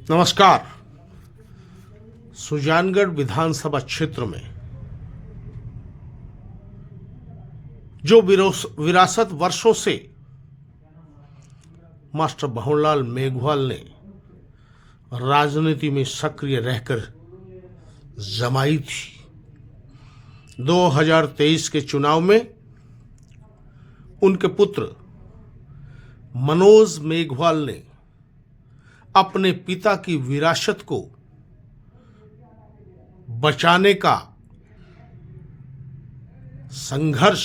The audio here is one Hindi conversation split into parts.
नमस्कार। सुजानगढ़ विधानसभा क्षेत्र में जो विरासत वर्षों से मास्टर भंवरलाल मेघवाल ने राजनीति में सक्रिय रहकर जमाई थी, 2023 के चुनाव में उनके पुत्र मनोज मेघवाल ने अपने पिता की विरासत को बचाने का संघर्ष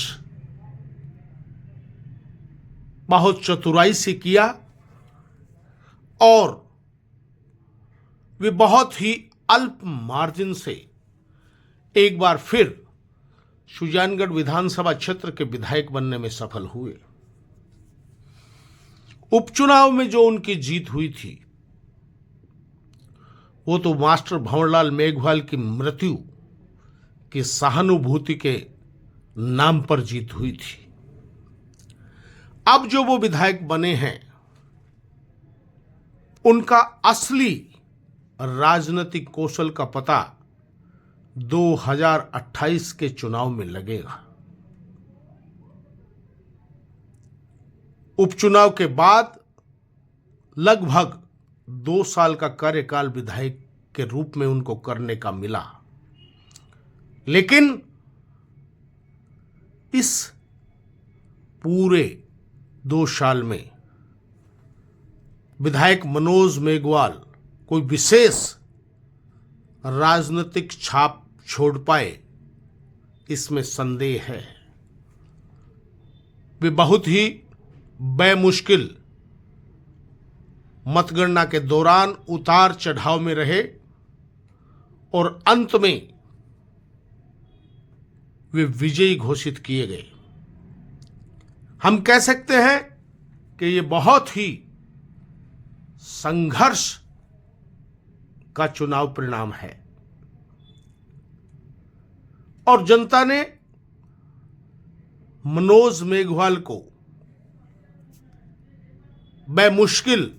बहुत चतुराई से किया और वे बहुत ही अल्प मार्जिन से एक बार फिर सुजानगढ़ विधानसभा क्षेत्र के विधायक बनने में सफल हुए। उपचुनाव में जो उनकी जीत हुई थी वो तो मास्टर भंवरलाल मेघवाल की मृत्यु की सहानुभूति के नाम पर जीत हुई थी। अब जो वो विधायक बने हैं उनका असली राजनीतिक कौशल का पता 2028 के चुनाव में लगेगा। उपचुनाव के बाद लगभग 2 साल का कार्यकाल विधायक के रूप में उनको करने का मिला, लेकिन इस पूरे 2 साल में विधायक मनोज मेघवाल कोई विशेष राजनीतिक छाप छोड़ पाए, इसमें संदेह है। वे बहुत ही बेमुश्किल मतगणना के दौरान उतार चढ़ाव में रहे और अंत में वे विजयी घोषित किए गए। हम कह सकते हैं कि ये बहुत ही संघर्ष का चुनाव परिणाम है और जनता ने मनोज मेघवाल को बेमुश्किल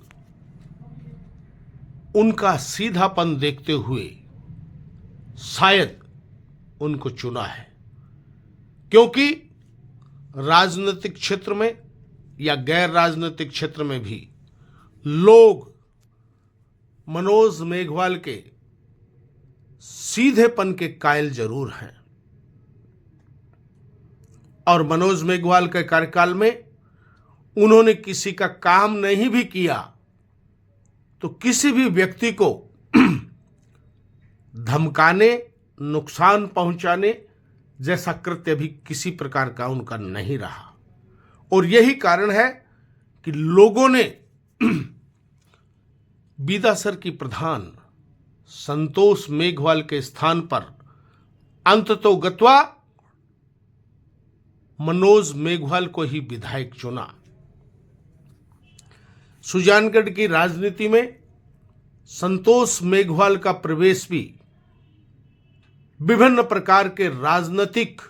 उनका सीधापन देखते हुए शायद उनको चुना है, क्योंकि राजनीतिक क्षेत्र में या गैर राजनीतिक क्षेत्र में भी लोग मनोज मेघवाल के सीधेपन के कायल जरूर हैं और मनोज मेघवाल के कार्यकाल में उन्होंने किसी का काम नहीं भी किया तो किसी भी व्यक्ति को धमकाने, नुकसान पहुंचाने जैसा कृत्य भी किसी प्रकार का उनका नहीं रहा। और यही कारण है कि लोगों ने बीदासर की प्रधान संतोष मेघवाल के स्थान पर अंततोगत्वा मनोज मेघवाल को ही विधायक चुना। सुजानगढ़ की राजनीति में संतोष मेघवाल का प्रवेश भी विभिन्न प्रकार के राजनीतिक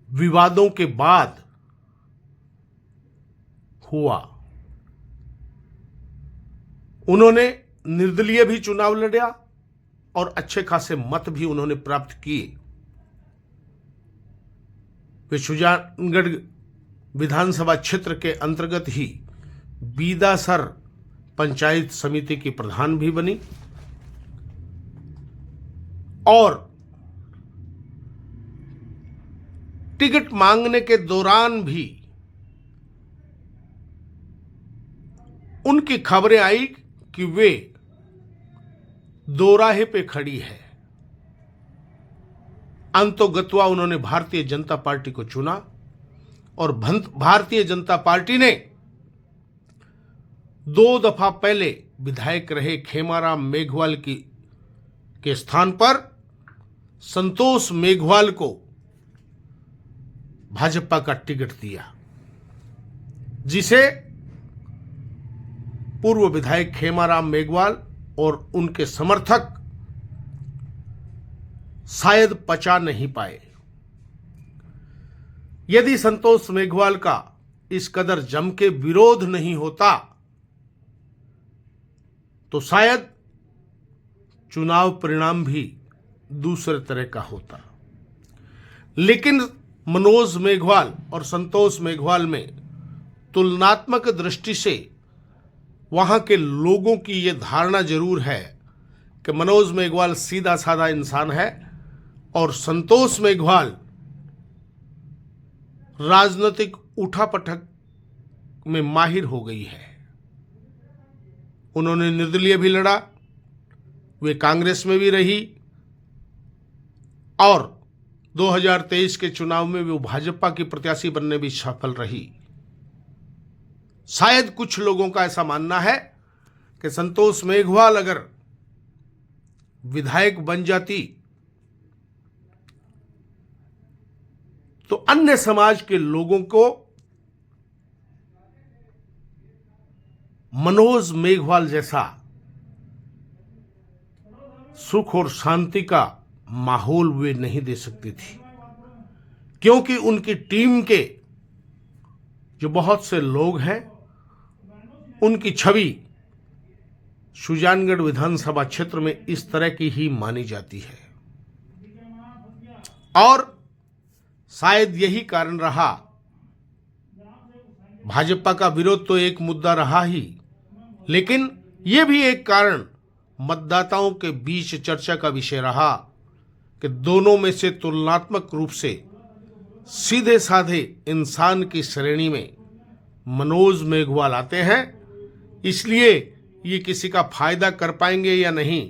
विवादों के बाद हुआ। उन्होंने निर्दलीय भी चुनाव लड़ा और अच्छे खासे मत भी उन्होंने प्राप्त किए। वे सुजानगढ़ विधानसभा क्षेत्र के अंतर्गत ही बीदासर पंचायत समिति की प्रधान भी बनी और टिकट मांगने के दौरान भी उनकी खबरें आई कि वे दोराहे पे खड़ी है। अंतोगत्वा उन्होंने भारतीय जनता पार्टी को चुना और भारतीय जनता पार्टी ने 2 दफा पहले विधायक रहे खेमाराम मेघवाल के स्थान पर संतोष मेघवाल को भाजपा का टिकट दिया, जिसे पूर्व विधायक खेमाराम मेघवाल और उनके समर्थक शायद पचा नहीं पाए। यदि संतोष मेघवाल का इस कदर जम के विरोध नहीं होता तो शायद चुनाव परिणाम भी दूसरे तरह का होता। लेकिन मनोज मेघवाल और संतोष मेघवाल में तुलनात्मक दृष्टि से वहां के लोगों की यह धारणा जरूर है कि मनोज मेघवाल सीधा साधा इंसान है और संतोष मेघवाल राजनीतिक उठापटक में माहिर हो गई है। उन्होंने निर्दलीय भी लड़ा, वे कांग्रेस में भी रही और 2023 के चुनाव में वो भाजपा की प्रत्याशी बनने भी सफल रही। शायद कुछ लोगों का ऐसा मानना है कि संतोष मेघवाल अगर विधायक बन जाती तो अन्य समाज के लोगों को मनोज मेघवाल जैसा सुख और शांति का माहौल वे नहीं दे सकती थी, क्योंकि उनकी टीम के जो बहुत से लोग हैं उनकी छवि सुजानगढ़ विधानसभा क्षेत्र में इस तरह की ही मानी जाती है। और शायद यही कारण रहा, भाजपा का विरोध तो एक मुद्दा रहा ही, लेकिन यह भी एक कारण मतदाताओं के बीच चर्चा का विषय रहा कि दोनों में से तुलनात्मक रूप से सीधे साधे इंसान की श्रेणी में मनोज मेघवाल आते हैं। इसलिए ये किसी का फायदा कर पाएंगे या नहीं,